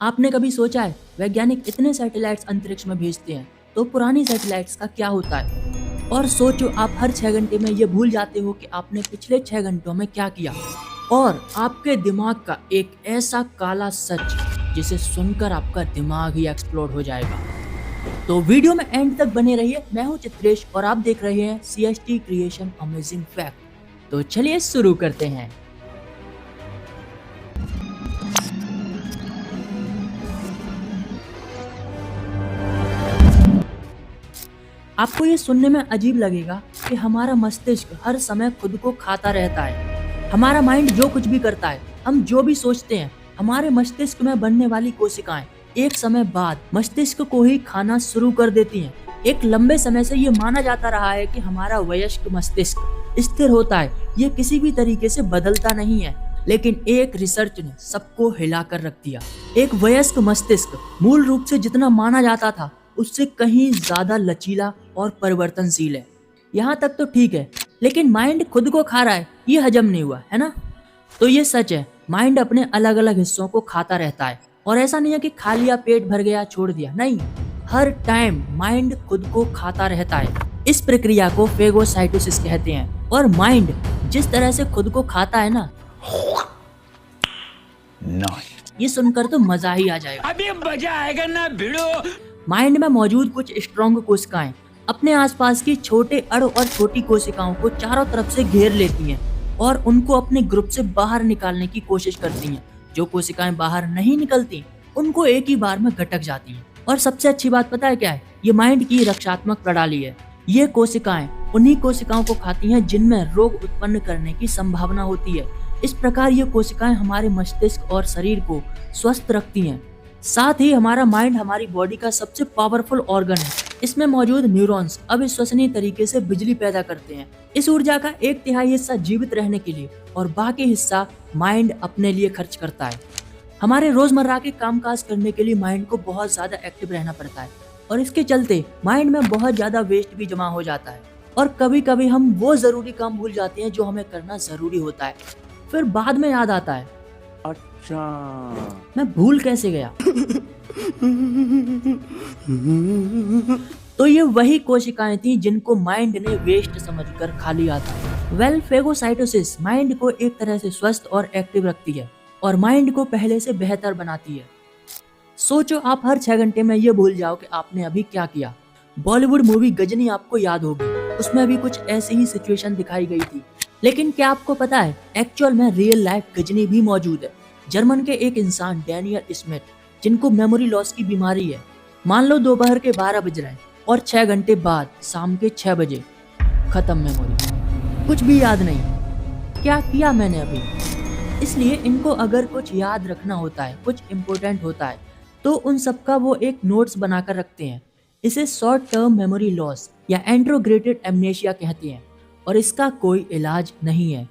आपने कभी सोचा है वैज्ञानिक इतने सैटेलाइट्स अंतरिक्ष में भेजते हैं तो पुरानी सैटेलाइट्स का क्या होता है। और सोचो आप हर 6 घंटे में ये भूल जाते हो कि आपने पिछले 6 घंटों में क्या किया, और आपके दिमाग का एक ऐसा काला सच जिसे सुनकर आपका दिमाग ही एक्सप्लोड हो जाएगा। तो वीडियो में एंड तक बने रहिए। मैं हूं चित्रेश और आप देख रहे हैं CST क्रिएशन अमेजिंग फैक्ट। तो चलिए शुरू करते हैं। आपको ये सुनने में अजीब लगेगा कि हमारा मस्तिष्क हर समय खुद को खाता रहता है। हमारा माइंड जो कुछ भी करता है, हम जो भी सोचते हैं, हमारे मस्तिष्क में बनने वाली कोशिकाएं एक समय बाद मस्तिष्क को ही खाना शुरू कर देती हैं। एक लंबे समय से ये माना जाता रहा है कि हमारा वयस्क मस्तिष्क स्थिर होता है, ये किसी भी तरीके से बदलता नहीं है। लेकिन एक रिसर्च ने सबको हिला कर रख दिया। एक वयस्क मस्तिष्क मूल रूप से जितना माना जाता था उससे कहीं ज्यादा लचीला और परिवर्तनशील है। यहाँ तक तो ठीक है, लेकिन माइंड खुद को खा रहा है, ये हजम नहीं हुआ है ना। तो ये सच है, माइंड अपने अलग अलग हिस्सों को खाता रहता है। और ऐसा नहीं है कि खा लिया, पेट भर गया, छोड़ दिया, नहीं, हर टाइम माइंड खुद को खाता रहता है। इस प्रक्रिया को फेगोसाइटोसिस कहते हैं। और माइंड जिस तरह से खुद को खाता है ना, ये सुनकर तो मजा ही आ जाएगा। अभी मजा आएगा ना भिड़ो। माइंड में मौजूद कुछ स्ट्रॉन्ग कोशिकाएं अपने आसपास की छोटे अणु और छोटी कोशिकाओं को चारों तरफ से घेर लेती हैं और उनको अपने ग्रुप से बाहर निकालने की कोशिश करती हैं। जो कोशिकाएं बाहर नहीं निकलती उनको एक ही बार में गटक जाती हैं। और सबसे अच्छी बात पता है क्या है? ये माइंड की रक्षात्मक प्रणाली है। ये कोशिकाएं उन्हीं कोशिकाओं को खाती हैं जिनमें रोग उत्पन्न करने की संभावना होती है। इस प्रकार ये कोशिकाएं हमारे मस्तिष्क और शरीर को स्वस्थ रखती हैं। साथ ही हमारा माइंड हमारी बॉडी का सबसे पावरफुल ऑर्गन है। इसमें मौजूद न्यूरॉन्स अविश्वसनीय तरीके से बिजली पैदा करते हैं। इस ऊर्जा का 1/3 हिस्सा जीवित रहने के लिए और बाकी हिस्सा माइंड अपने लिए खर्च करता है। हमारे रोजमर्रा के कामकाज करने के लिए माइंड को बहुत ज्यादा एक्टिव रहना पड़ता है और इसके चलते माइंड में बहुत ज्यादा वेस्ट भी जमा हो जाता है। और कभी कभी हम वो जरूरी काम भूल जाते हैं जो हमें करना जरूरी होता है, फिर बाद में याद आता है, अच्छा मैं भूल कैसे गया। तो ये वही कोशिकाएं थी जिनको माइंड ने वेस्ट समझकर खा लिया था। फेगोसाइटोसिस माइंड को एक तरह से स्वस्थ और एक्टिव रखती है और माइंड को पहले से बेहतर बनाती है। सोचो आप हर 6 घंटे में ये भूल जाओ कि आपने अभी क्या किया। बॉलीवुड मूवी गजनी आपको याद होगी, उसमें भी कुछ ऐसी ही सिचुएशन दिखाई गई थी। लेकिन क्या आपको पता है एक्चुअल में रियल लाइफ गजनी भी मौजूद है। जर्मन के एक इंसान डैनियल स्मिथ, जिनको मेमोरी लॉस की बीमारी है। मान लो दोपहर के 12 बज रहे हैं और 6 घंटे बाद शाम के 6 बजे खत्म मेमोरी, कुछ भी याद नहीं, क्या किया मैंने अभी। इसलिए इनको अगर कुछ याद रखना होता है, कुछ इम्पोर्टेंट होता है, तो उन सबका वो एक नोट्स बनाकर रखते हैं। इसे शॉर्ट टर्म मेमोरी लॉस या एंट्रोग्रेटेड एमनेशिया कहते हैं और इसका कोई इलाज नहीं है।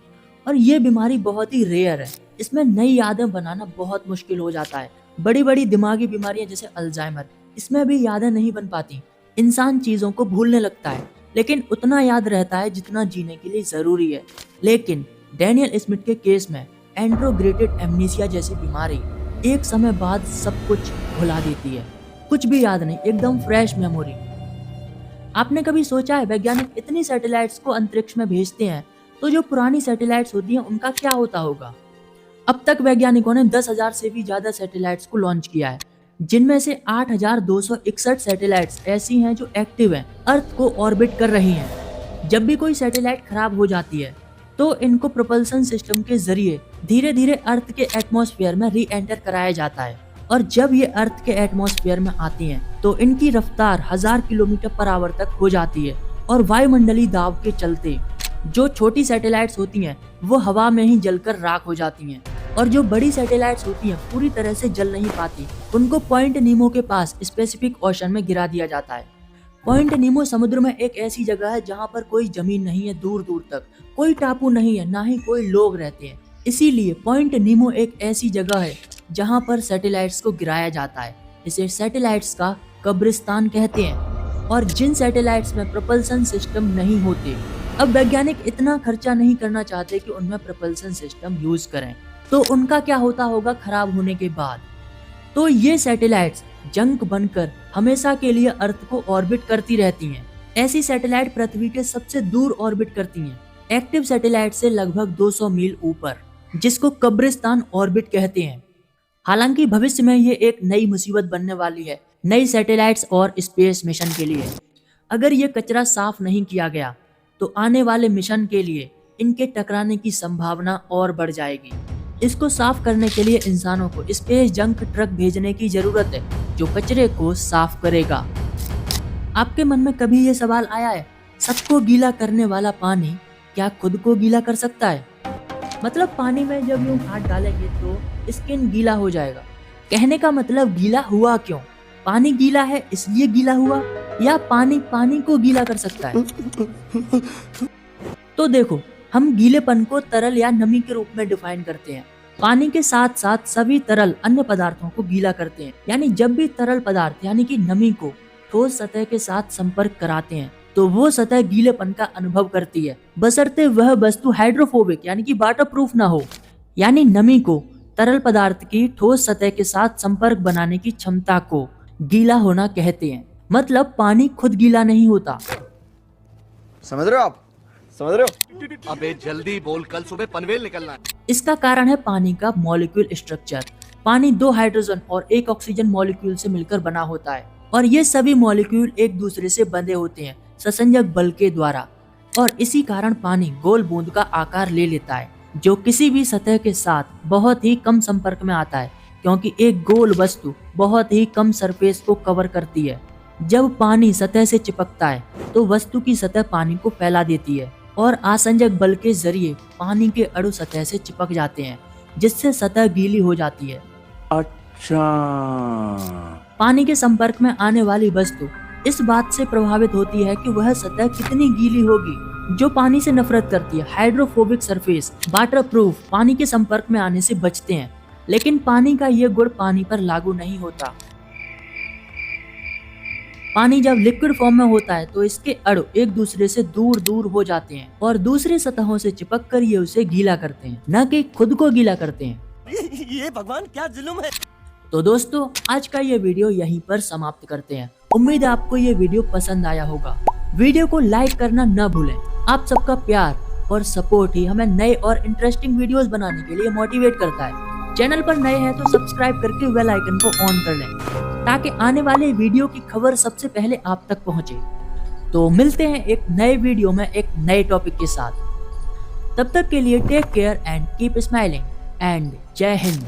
और ये बीमारी बहुत ही रेयर है। इसमें नई यादें बनाना बहुत मुश्किल हो जाता है। बड़ी बड़ी दिमागी बीमारियां जैसे अल्जाइमर, इसमें भी यादें नहीं बन पाती। इंसान चीजों को भूलने लगता है, लेकिन उतना याद रहता है जितना जीने के लिए जरूरी है। लेकिन डैनियल स्मिथ के केस में एंट्रोग्रेटेड एमनेशिया जैसी बीमारी एक समय बाद सब कुछ भुला देती है। कुछ भी याद नहीं, एकदम फ्रेश मेमोरी। आपने कभी सोचा है वैज्ञानिक इतनी सैटेलाइट्स को अंतरिक्ष में भेजते हैं तो जो पुरानी सैटेलाइट्स होती हैं उनका क्या होता होगा? अब तक वैज्ञानिकों ने 10,000 से भी ज्यादा सैटेलाइट्स को लॉन्च किया है, जिनमें से 8,261 सैटेलाइट्स ऐसी हैं जो एक्टिव हैं, अर्थ को ऑर्बिट कर रही हैं। जब भी कोई सैटेलाइट खराब हो जाती है तो इनको प्रोपल्सन सिस्टम के जरिए धीरे धीरे अर्थ के एटमॉस्फेयर में री एंटर कराया जाता है। और जब ये अर्थ के एटमॉस्फेयर में आती हैं तो इनकी रफ्तार 1000 किलोमीटर पर आवर तक हो जाती है। और वायुमंडलीय दाब के चलते जो छोटी सैटेलाइट्स होती हैं वो हवा में ही जलकर राख हो जाती हैं। और जो बड़ी सैटेलाइट्स होती हैं पूरी तरह से जल नहीं पाती, उनको पॉइंट नीमो के पास स्पेसिफिक ओशन में गिरा दिया जाता है। पॉइंट नीमो समुद्र में एक ऐसी जगह है जहाँ पर कोई जमीन नहीं है, दूर दूर तक कोई टापू नहीं है, ना ही कोई लोग रहते हैं। इसीलिए पॉइंट नीमो एक ऐसी जगह है जहाँ पर सैटेलाइट्स को गिराया जाता है। इसे सैटेलाइट्स का कब्रिस्तान कहते हैं। और जिन सैटेलाइट्स में प्रोपल्सन सिस्टम नहीं होते, अब वैज्ञानिक इतना खर्चा नहीं करना चाहते कि उनमें प्रोपल्सन सिस्टम यूज करें, तो उनका क्या होता होगा खराब होने के बाद। तो ये सैटेलाइट्स जंक बनकर हमेशा के लिए अर्थ को ऑर्बिट करती रहती हैं। ऐसी सैटेलाइट पृथ्वी के सबसे दूर ऑर्बिट करती हैं, एक्टिव सैटेलाइट से लगभग 200 मील ऊपर, जिसको कब्रिस्तान ऑर्बिट कहते हैं। हालांकि भविष्य में ये एक नई मुसीबत बनने वाली है नई सैटेलाइट्स और स्पेस मिशन के लिए। अगर ये कचरा साफ नहीं किया गया तो आने वाले मिशन के लिए इनके टकराने की संभावना और बढ़ जाएगी। इसको साफ करने के लिए इंसानों को स्पेस जंक ट्रक भेजने की जरूरत है जो कचरे को साफ करेगा। आपके मन में कभी ये सवाल आया है, सबको गीला करने वाला पानी क्या खुद को गीला कर सकता है? मतलब पानी में जब यूं हाथ डालेंगे तो स्किन गीला हो जाएगा। कहने का मतलब गीला हुआ क्यों? पानी गीला है इसलिए गीला हुआ, या पानी पानी को गीला कर सकता है? तो देखो, हम गीलेपन को तरल या नमी के रूप में डिफाइन करते हैं। पानी के साथ साथ सभी तरल अन्य पदार्थों को गीला करते हैं। यानी जब भी तरल पदार्थ यानी कि नमी को ठोस सतह के साथ संपर्क कराते हैं तो वो सतह गीलेपन का अनुभव करती है, बशर्ते वह वस्तु हाइड्रोफोबिक यानी कि वाटरप्रूफ ना हो। यानी नमी को तरल पदार्थ की ठोस सतह के साथ संपर्क बनाने की क्षमता को गीला होना कहते हैं। मतलब पानी खुद गीला नहीं होता। समझ रहे हो आप? समझ रहे हो? अबे जल्दी बोल, कल सुबह पनवेल निकलना है। इसका कारण है पानी का मॉलिक्यूल स्ट्रक्चर। पानी 2 हाइड्रोजन और 1 ऑक्सीजन मॉलिक्यूल से मिलकर बना होता है और ये सभी मॉलिक्यूल एक दूसरे से बंधे होते हैं ससंजक बल के द्वारा, और इसी कारण पानी गोल बूंद का आकार ले लेता है जो किसी भी सतह के साथ बहुत ही कम संपर्क में आता है, क्योंकि एक गोल वस्तु बहुत ही कम सरफेस को कवर करती है। जब पानी सतह से चिपकता है तो वस्तु की सतह पानी को फैला देती है और आसंजक बल के जरिए पानी के अणु सतह से चिपक जाते हैं, जिससे सतह गीली हो जाती है। अच्छा, पानी के संपर्क में आने वाली वस्तु इस बात से प्रभावित होती है कि वह सतह कितनी गीली होगी। जो पानी से नफरत करती है, हाइड्रोफोबिक सरफेस, वाटरप्रूफ, पानी के संपर्क में आने से बचते हैं, लेकिन पानी का यह गुण पानी पर लागू नहीं होता। पानी जब लिक्विड फॉर्म में होता है तो इसके अणु एक दूसरे से दूर दूर हो जाते हैं और दूसरी सतहों से चिपक कर ये उसे गीला करते हैं, न कि खुद को गीला करते हैं। ये भगवान क्या जुल्म है। तो दोस्तों, आज का ये वीडियो यहीं पर समाप्त करते हैं। उम्मीद है आपको ये वीडियो पसंद आया होगा। वीडियो को लाइक करना न भूलें। आप सबका प्यार और सपोर्ट ही हमें नए और इंटरेस्टिंग वीडियोस बनाने के लिए मोटिवेट करता है। चैनल पर नए हैं तो सब्सक्राइब करके बेल आइकन को ऑन कर लें ताकि आने वाले वीडियो की खबर सबसे पहले आप तक पहुंचे। तो मिलते हैं एक नए वीडियो में एक नए टॉपिक के साथ। तब तक के लिए take care and keep smiling and जय हिंद।